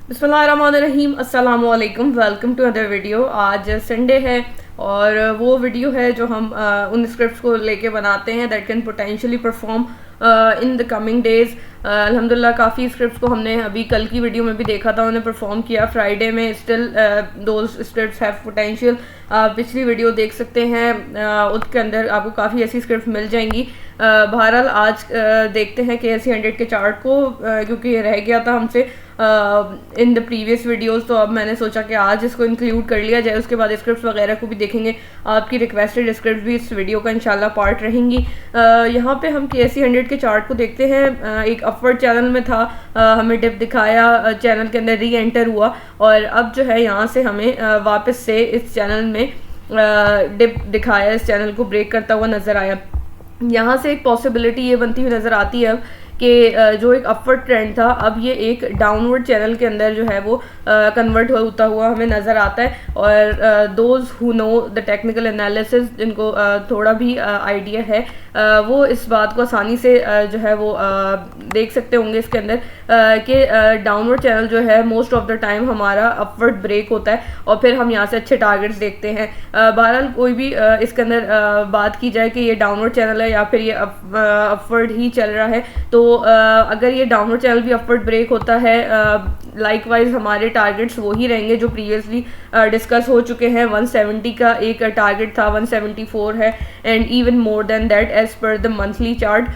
बिस्मिल्लाहिर्रहमानिर्रहीम, अस्सलाम वालेकुम, वेलकम टू अदर वीडियो। आज संडे है और वो वीडियो है जो हम उन स्क्रिप्ट्स को लेके बनाते हैं that can potentially perform in the coming days. अल्हम्दुलिल्लाह काफ़ी स्क्रिप्ट्स को हमने अभी कल की वीडियो में भी देखा था, उन्हें परफॉर्म किया फ्राइडे में। स्टिल दो स्क्रिप्ट्स हैव पोटेंशियल। पिछली वीडियो देख सकते हैं, उसके अंदर आपको काफ़ी ऐसी स्क्रिप्ट मिल जाएंगी। बहरहाल आज देखते हैं KSE 100 के चार्ट को, क्योंकि ये रह गया था हमसे इन द प्रीवियस वीडियोस, तो अब मैंने सोचा कि आज इसको इंक्लूड कर लिया जाए। उसके बाद स्क्रिप्ट्स वगैरह को भी देखेंगे, आपकी रिक्वेस्टेड स्क्रिप्ट भी इस वीडियो का इंशाल्लाह पार्ट रहेंगी। यहाँ पे हम KSE 100 के चार्ट को देखते हैं। एक अपवर्ड चैनल में था, हमें डिप दिखाया, चैनल के अंदर री एंटर हुआ और अब जो है यहाँ से हमें वापस से इस चैनल में डिप दिखाया, इस चैनल को ब्रेक करता हुआ नज़र आया। यहाँ से एक पॉसिबिलिटी ये बनती हुई नज़र आती है अब कि जो एक अपवर्ड ट्रेंड था, अब ये एक डाउनवर्ड चैनल के अंदर जो है वो कन्वर्ट होता हुआ हमें नज़र आता है। और those who know the technical analysis, जिनको थोड़ा भी आइडिया है, वो इस बात को आसानी से जो है वो देख सकते होंगे इसके अंदर कि डाउनवर्ड चैनल जो है मोस्ट ऑफ द टाइम हमारा अपवर्ड ब्रेक होता है और फिर हम यहाँ से अच्छे टारगेट्स देखते हैं। बहरहाल कोई भी इसके अंदर बात की जाए कि ये डाउनवर्ड चैनल है या फिर ये अपवर्ड ही चल रहा है, तो अगर ये डाउनवर्ड चैनल भी अपवर्ड ब्रेक होता है, लाइकवाइज हमारे टारगेट्स वो ही रहेंगे जो प्रीवियसली डिस्कस हो चुके हैं। 170 का एक टारगेट था, 174 है and even more than that as per the monthly chart.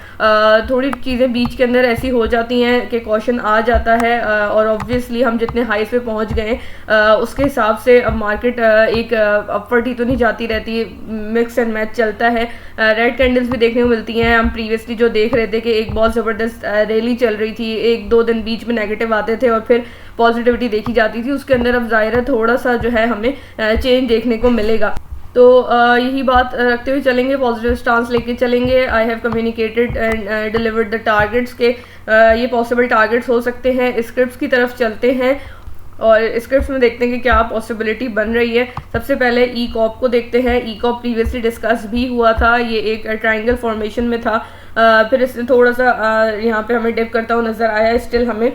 थोड़ी चीज़ें बीच के अंदर ऐसी हो जाती हैं कि क्वेश्चन आ जाता है और ऑब्वियसली हम जितने हाइस पे पहुंच गए उसके हिसाब से अब मार्केट एक अपवर्ड ही तो नहीं जाती रहती, मिक्स एंड मैच चलता है। रेड कैंडल्स भी देखने को मिलती हैं। हम प्रीवियसली जो देख रहे थे कि एक बहुत ज़बरदस्त रैली चल रही थी, एक दो दिन बीच में नेगेटिव आते थे और फिर पॉजिटिविटी देखी जाती थी, उसके अंदर अब ज़ाहिर है थोड़ा सा जो है हमें चेंज देखने को मिलेगा। तो यही बात रखते हुए चलेंगे, पॉजिटिव स्टांस लेके चलेंगे। I have communicated and delivered the targets के ये पॉसिबल टारगेट्स हो सकते हैं। स्क्रिप्ट्स की तरफ चलते हैं और स्क्रिप्ट्स में देखते हैं कि क्या पॉसिबिलिटी बन रही है। सबसे पहले ई कॉप को देखते हैं। ई कॉप प्रीवियसली डिस्कस भी हुआ था, ये एक ट्रायंगल फॉर्मेशन में था, फिर इसने थोड़ा सा यहाँ पे हमें डिप करता हुआ नज़र आया। स्टिल हमें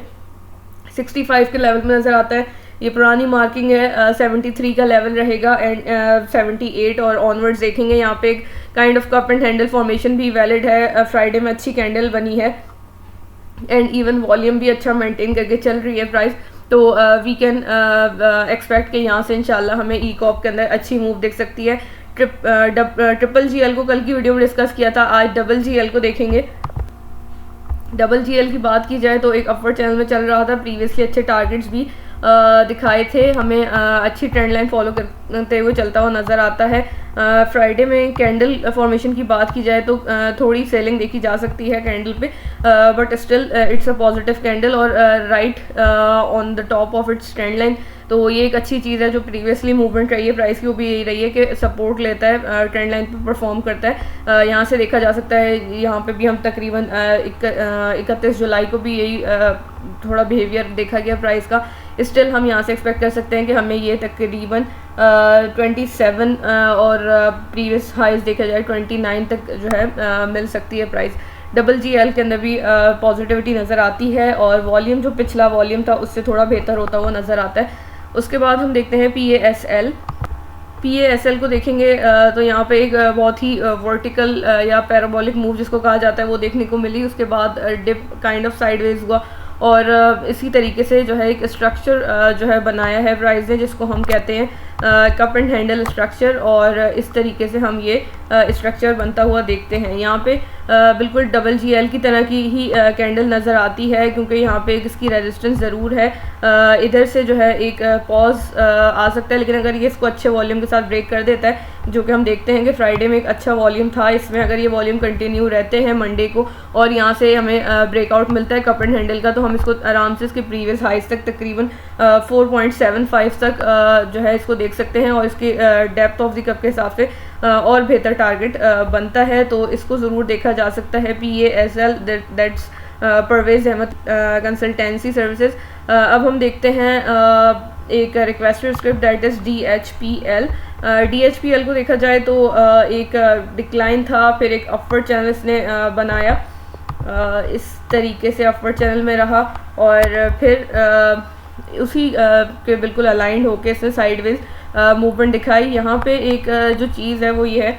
65 के लेवल में नज़र आता है। ये पुरानी मार्किंग है, 73 का लेवल रहेगा एंड 78 और ऑनवर्ड्स देखेंगे। यहाँ पे एक kind of cup and handle formation भी वैलिड है। फ्राइडे में अच्छी कैंडल बनी है एंड इवन वॉल्यूम भी अच्छा मेंटेन करके चल रही है प्राइस, तो वी कैन एक्सपेक्ट कि यहाँ से इंशाल्लाह हमें ई कॉप के अंदर अच्छी मूव दिख सकती है। ट्रिपल GL को कल की वीडियो में डिस्कस किया था, आज डबल GL को देखेंगे। डबल GL की बात की जाए तो एक अपवर्ड चैनल में चल रहा था, प्रीवियसली अच्छे टारगेट्स भी दिखाए थे हमें, अच्छी ट्रेंड लाइन फॉलो करते हुए चलता हुआ नज़र आता है। फ्राइडे में कैंडल फॉर्मेशन की बात की जाए तो थोड़ी सेलिंग देखी जा सकती है कैंडल पे, but still it's a positive candle और right on the top of its trend line. तो ये एक अच्छी चीज़ है। जो प्रीवियसली मूवमेंट रही है प्राइस की वो भी यही रही है कि सपोर्ट लेता है, ट्रेंड लाइन पे परफॉर्म करता है। यहाँ से देखा जा सकता है, यहाँ पे भी हम तकरीबन 31 जुलाई को भी यही थोड़ा बिहेवियर देखा गया प्राइस का। स्टिल हम यहाँ से एक्सपेक्ट कर सकते हैं कि हमें ये तकरीबन 27 और प्रीवियस हाइज देखा जाए 29 तक जो है मिल सकती है प्राइस। डबल GL के अंदर भी पॉजिटिविटी नज़र आती है और वॉल्यूम जो पिछला वॉल्यूम था उससे थोड़ा बेहतर होता हुआ नज़र आता है। उसके बाद हम देखते हैं PASL को देखेंगे तो यहाँ पे एक बहुत ही वर्टिकल या पैराबोलिक मूव जिसको कहा जाता है वो देखने को मिली। उसके बाद डिप काइंड ऑफ साइडवेज हुआ और इसी तरीके से जो है एक स्ट्रक्चर जो है बनाया है प्राइस ने, जिसको हम कहते हैं कप एंड हैंडल स्ट्रक्चर, और इस तरीके से हम ये स्ट्रक्चर बनता हुआ देखते हैं। यहाँ पे बिल्कुल डबल GL की तरह की ही कैंडल नज़र आती है, क्योंकि यहाँ पे एक इसकी रेजिस्टेंस ज़रूर है। इधर से जो है एक पॉज आ सकता है, लेकिन अगर ये इसको अच्छे वॉल्यूम के साथ ब्रेक कर देता है, जो कि हम देखते हैं कि फ्राइडे में एक अच्छा वॉल्यूम था इसमें, अगर ये वॉल्यूम कंटिन्यू रहते हैं मंडे को और यहाँ से हमें ब्रेकआउट मिलता है कप एंड हैंडल का, तो हम इसको आराम से इसके प्रीवियस हाइज तक तकरीबन 4.75 तक जो है इसको देख सकते हैं और इसकी डेप्थ ऑफ द कप के हिसाब से और बेहतर टारगेट बनता है, तो इसको ज़रूर देखा जा सकता है। PASL that's Parvez Ahmed consultancy services. अब हम देखते हैं एक requested script that is DHPL। DHPL को देखा जाए तो एक डिक्लाइन था, फिर एक अपवर्ड चैनल इसने बनाया, इस तरीके से अपवर्ड चैनल में रहा और फिर उसी के बिल्कुल अलाइंड होके इसने साइडवेज मूवमेंट दिखाई। यहाँ पे एक जो चीज़ है वो ये है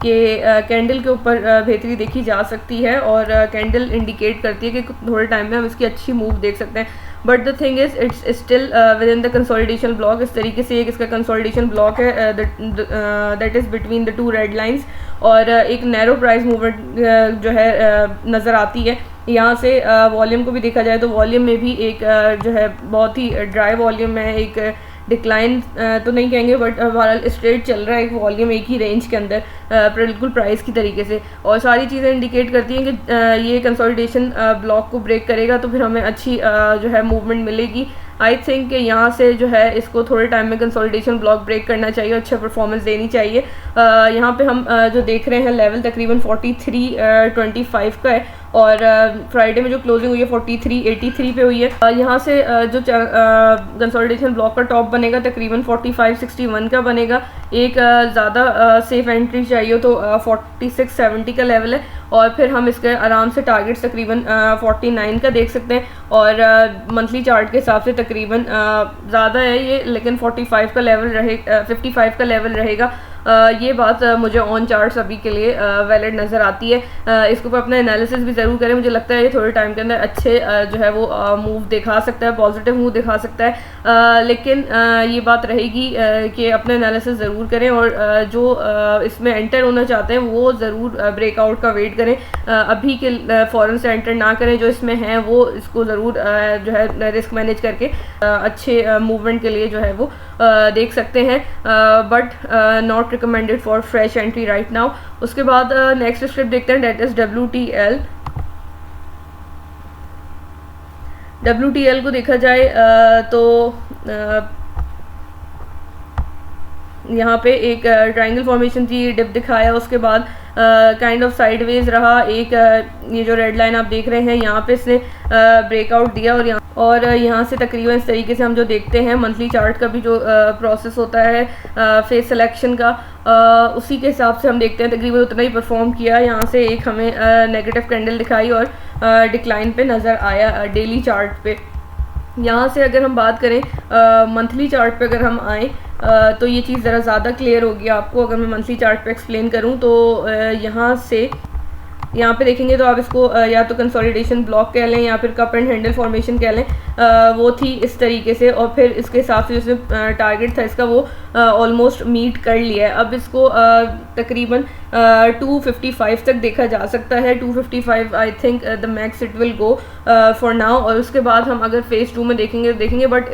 कि कैंडल के ऊपर बेहतरी देखी जा सकती है और कैंडल इंडिकेट करती है कि थोड़े टाइम में हम इसकी अच्छी मूव देख सकते हैं। But the thing is it's still with in the consolidation block. इस तरीके से एक इसका कंसोलिडेशन ब्लॉक है that is between the two red lines, और एक नैरो प्राइस मूवमेंट जो है नज़र आती है। यहाँ से वॉल्यूम को भी देखा जाए तो वॉल्यूम में भी एक जो है बहुत ही ड्राई वॉल्यूम है, एक डिक्लाइन तो नहीं कहेंगे बट बहरहाल स्ट्रेट चल रहा है एक वॉल्यूम एक ही रेंज के अंदर बिल्कुल प्राइस की तरीके से। और सारी चीज़ें इंडिकेट करती हैं कि ये कंसोलिडेशन ब्लॉक को ब्रेक करेगा तो फिर हमें अच्छी जो है मूवमेंट मिलेगी। आई थिंक कि यहाँ से जो है इसको थोड़े टाइम में कंसोलिडेशन ब्लॉक ब्रेक करना चाहिए, अच्छा परफॉर्मेंस देनी चाहिए। यहाँ पे हम जो देख रहे हैं लेवल तकरीबन 43.25 का है और फ्राइडे में जो क्लोजिंग हुई है 43.83 पे हुई है। यहाँ से जो कंसोलिडेशन ब्लॉक का टॉप बनेगा तकरीबन 45.61 का बनेगा। एक ज़्यादा सेफ एंट्री चाहिए तो 46.70 का लेवल है और फिर हम इसके आराम से टारगेट्स तकरीबन 49 का देख सकते हैं और मंथली चार्ट के हिसाब से तकरीबन ज़्यादा है ये, लेकिन 45 का लेवल रहे 55 का लेवल रहेगा। ये बात मुझे ऑन चार्ट्स अभी के लिए वैलिड नज़र आती है। इसके ऊपर अपना एनालिसिस भी ज़रूर करें, मुझे लगता है ये थोड़े टाइम के अंदर अच्छे जो है वो मूव दिखा सकता है, पॉजिटिव मूव दिखा सकता है। लेकिन ये बात रहेगी कि अपना एनालिसिस ज़रूर करें और जो इसमें एंटर होना चाहते हैं वो ज़रूर ब्रेकआउट का वेट करें, अभी के फ़ौरन से एंटर ना करें। जो इसमें हैं वो इसको ज़रूर जो है रिस्क मैनेज करके अच्छे मूवमेंट के लिए जो है वो देख सकते हैं, but not recommended for fresh entry right now. उसके बाद नेक्स्ट स्क्रिप्ट देखते हैं, डेट इज WTL। WTL को देखा जाए तो यहाँ पे एक ट्रायंगल फॉर्मेशन थी, डिप दिखाया, उसके बाद काइंड ऑफ साइडवेज रहा। एक ये जो रेड लाइन आप देख रहे हैं यहाँ पे इसने ब्रेकआउट दिया और यहाँ से तकरीबन इस तरीके से हम जो देखते हैं मंथली चार्ट का भी जो प्रोसेस होता है फेस सिलेक्शन का, उसी के हिसाब से हम देखते हैं तकरीबन उतना ही परफॉर्म किया। यहाँ से एक हमें नेगेटिव कैंडल दिखाई और डिक्लाइन पे नज़र आया डेली चार्ट पे। यहाँ से अगर हम बात करें मंथली चार्ट पे अगर हम आएँ तो ये चीज़ ज़रा ज़्यादा क्लियर होगी आपको। अगर मैं मंथली चार्ट पे एक्सप्लेन करूँ तो यहाँ पे देखेंगे तो आप इसको या तो कंसोलिडेशन ब्लॉक कह लें या फिर कप एंड हैंडल फॉर्मेशन कह लें, वो थी इस तरीके से और फिर इसके हिसाब से जिसमें टारगेट था इसका वो ऑलमोस्ट मीट कर लिया है। अब इसको तकरीबन 255 तक देखा जा सकता है। 255 I think the max it will go for now. और उसके बाद हम अगर फेज़ 2 में देखेंगे बट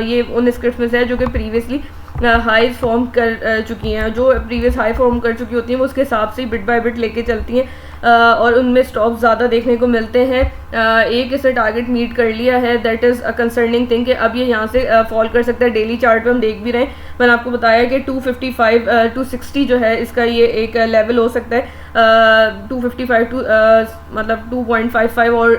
ये उन स्क्रिप्ट में से है जो कि प्रीवियसली हाई फॉर्म कर चुकी हैं। जो प्रीवियस हाई फॉर्म कर चुकी होती हैं वो उसके हिसाब से बिट बाय बिट लेके चलती हैं और उनमें स्टॉप ज़्यादा देखने को मिलते हैं। एक इसने टारगेट मीट कर लिया है, that is a concerning thing कि अब ये यहाँ से फॉल कर सकता है। डेली चार्ट पे हम देख भी रहे हैं, मैंने आपको बताया कि 255 260 जो है इसका ये एक लेवल हो सकता है। 255 टू मतलब 2.55 और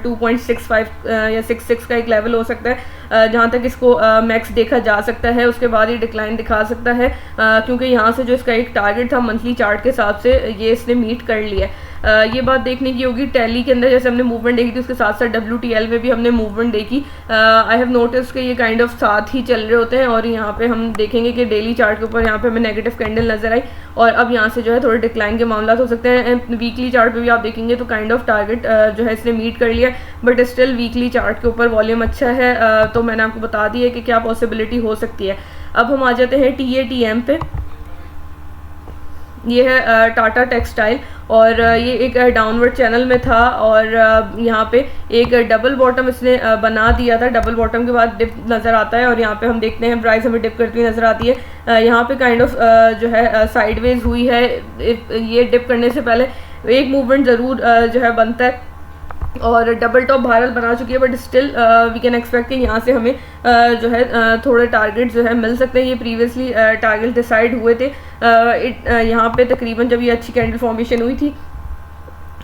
2.65 या 66 का एक लेवल हो सकता है जहाँ तक इसको मैक्स देखा जा सकता है। उसके बाद ये डिक्लाइन दिखा सकता है क्योंकि यहाँ से जो इसका एक टारगेट था मंथली चार्ट के हिसाब से ये इसने मीट कर लिया है। ये बात देखने की होगी टैली के अंदर जैसे हमने मूवमेंट देखी थी उसके साथ साथ WTL में भी हमने मूवमेंट देखी। आई हैव नोटिस कि ये काइंड ऑफ साथ ही चल रहे होते हैं और यहाँ पे हम देखेंगे कि डेली चार्ट के ऊपर यहाँ पे हमें नेगेटिव कैंडल नजर आई और अब यहाँ से जो है थोड़े डिक्लाइन के मामला हो सकते हैं। वीकली चार्ट पे भी आप देखेंगे तो काइंड ऑफ टारगेट जो है इसने मीट कर लिया, बट स्टिल वीकली चार्ट के ऊपर वॉल्यूम अच्छा है तो मैंने आपको बता दी है कि क्या पॉसिबिलिटी हो सकती है। अब हम आ जाते हैं TATM पे। ये है टाटा टेक्सटाइल और ये एक डाउनवर्ड चैनल में था और यहाँ पे एक डबल बॉटम इसने बना दिया था। डबल बॉटम के बाद डिप नज़र आता है और यहाँ पे हम देखते हैं प्राइस हमें डिप करती हुई नज़र आती है। यहाँ पे काइंड ऑफ जो है साइडवेज हुई है। ये डिप करने से पहले एक मूवमेंट ज़रूर जो है बनता है और डबल टॉप बहरहाल बना चुकी है, but still we can expect कि यहाँ से हमें जो है थोड़े टारगेट जो है मिल सकते हैं। ये प्रीवियसली टारगेट डिसाइड हुए थे यहाँ पे तकरीबन जब ये अच्छी कैंडल फॉर्मेशन हुई थी,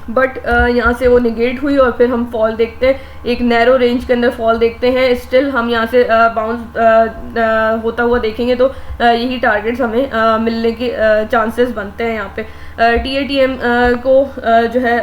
बट यहाँ से वो निगेट हुई और फिर हम फॉल देखते हैं, एक नैरो रेंज के अंदर फॉल देखते हैं। स्टिल हम यहाँ से बाउंस होता हुआ देखेंगे तो यही टारगेट्स हमें मिलने के चांसेस बनते हैं यहाँ पे। TATM को जो है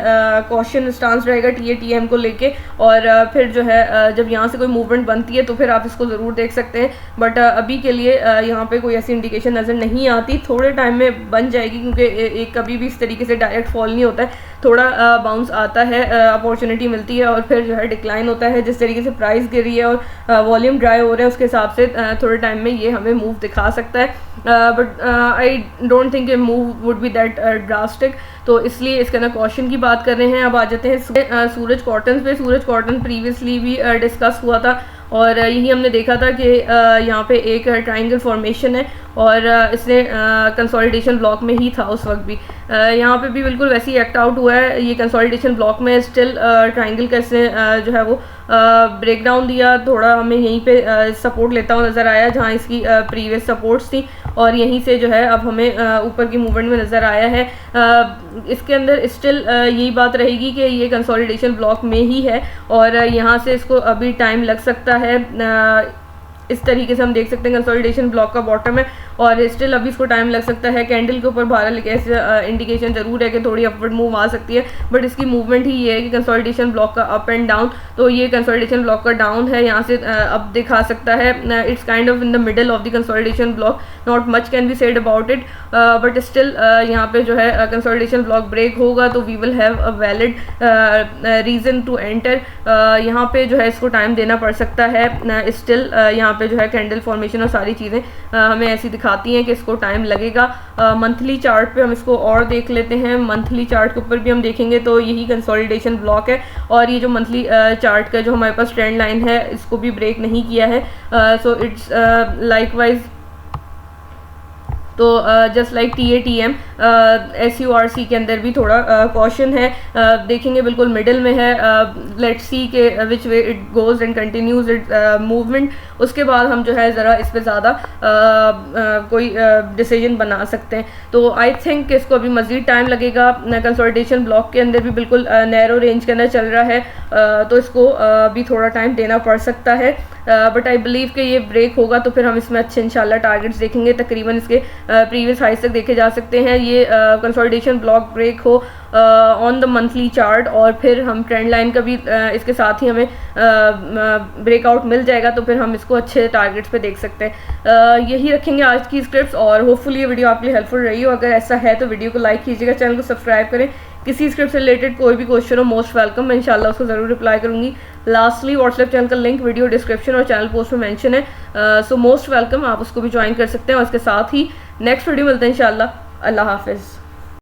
कॉशन स्टांस रहेगा TATM को लेके, और फिर जो है जब यहाँ से कोई मूवमेंट बनती है तो फिर आप इसको ज़रूर देख सकते हैं। बट अभी के लिए यहाँ पे कोई ऐसी इंडिकेशन नज़र नहीं आती, थोड़े टाइम में बन जाएगी क्योंकि एक कभी भी इस तरीके से डायरेक्ट फॉल नहीं होता है, थोड़ा बाउंस आता है, अपॉर्चुनिटी मिलती है और फिर जो है डिक्लाइन होता है। जिस तरीके से प्राइस गिर रही है और वॉल्यूम ड्राई हो रहा है उसके हिसाब से थोड़े टाइम में ये हमें मूव दिखा सकता है, but I don't think A move would be that drastic, तो इसलिए इसके अंदर कॉशन की बात कर रहे हैं। अब आ जाते हैं सूरज कॉटन पे। सूरज कॉटन प्रीवियसली भी डिस्कस हुआ था और यही हमने देखा था कि यहाँ पे एक ट्रायंगल फॉर्मेशन है और इसने कंसोलिडेशन ब्लॉक में ही था उस वक्त भी, यहाँ पे भी बिल्कुल वैसे ही एक्ट आउट हुआ है। ये कंसोलिडेशन ब्लॉक में स्टिल ट्रायंगल का इसने जो है वो ब्रेक डाउन दिया, थोड़ा हमें यहीं पे सपोर्ट लेता हुआ नज़र आया जहाँ इसकी प्रीवियस सपोर्ट्स थी, और यहीं से जो है अब हमें ऊपर की मूवमेंट में नज़र आया है। इसके अंदर स्टिल यही बात रहेगी कि ये कंसोलिडेशन ब्लॉक में ही है और यहाँ से इसको अभी टाइम लग सकता है। इस तरीके से हम देख सकते हैं कंसोलिडेशन ब्लॉक का बॉटम है और स्टिल अभी इसको टाइम लग सकता है। कैंडल के ऊपर बहरहाल ऐसे इंडिकेशन ज़रूर है कि थोड़ी अपवर्ड मूव आ सकती है, बट इसकी मूवमेंट ही ये है कि कंसोलिडेशन ब्लॉक का अप एंड डाउन, तो ये कंसोलिडेशन ब्लॉक का डाउन है, यहाँ से अप दिखा सकता है। It's kind of in the middle of the consolidation block, not much can be said about it, but still यहाँ पे जो है कंसोलिडेशन ब्लॉक ब्रेक होगा तो we will have a valid reason to enter. यहाँ पे जो है इसको टाइम देना पड़ सकता है, स्टिल यहाँ पे जो है कैंडल फॉर्मेशन और सारी चीज़ें हमें ऐसी दिखाती हैं कि इसको टाइम लगेगा। मंथली चार्ट पे हम इसको और देख लेते हैं। मंथली चार्ट के ऊपर भी हम देखेंगे तो यही कंसोलिडेशन ब्लॉक है और ये जो मंथली चार्ट का जो हमारे पास ट्रेंड लाइन है इसको भी ब्रेक नहीं किया है, सो इट्स लाइकवाइज तो जस्ट लाइक TATM SURC के अंदर भी थोड़ा कॉशन है, देखेंगे बिल्कुल मिडिल में है। लेट्स सी के which way it goes and continues it movement, उसके बाद हम जो है ज़रा इस पे ज़्यादा कोई डिसीजन बना सकते हैं। तो आई थिंक इसको अभी मज़ीद टाइम लगेगा। कंसोलिडेशन ब्लॉक के अंदर भी बिल्कुल नैरो रेंज के अंदर चल रहा है, तो इसको भी थोड़ा टाइम देना पड़ सकता है, बट आई बिलीव कि ये ब्रेक होगा तो फिर हम इसमें अच्छे इंशाल्लाह टारगेट्स देखेंगे। तकरीबन इसके प्रीवियस हाइस तक देखे जा सकते हैं। ये कंसोलिडेशन ब्लॉक ब्रेक हो ऑन द मंथली चार्ट और फिर हम ट्रेंड लाइन का भी इसके साथ ही हमें ब्रेकआउट मिल जाएगा तो फिर हम इसको अच्छे टारगेट्स पे देख सकते हैं। यही रखेंगे आज की स्क्रिप्ट्स और होपफुली ये वीडियो आपके लिए हेल्पफुल रही हो। अगर ऐसा है तो वीडियो को लाइक कीजिएगा, चैनल को सब्सक्राइब करें। किसी स्क्रिप्ट से रिलेटेड कोई भी क्वेश्चन हो मोस्ट वेलकम, मैं इंशाल्लाह उसको ज़रूर रिप्लाई करूँगी। लास्टली व्हाट्सएप चैनल का लिंक वीडियो डिस्क्रिप्शन और चैनल पोस्ट में मेंशन है, सो मोस्ट वेलकम, आप उसको भी ज्वाइन कर सकते हैं। और इसके साथ ही नेक्स्ट वीडियो मिलते हैं इंशाल्लाह। अल्लाह हाफिज़।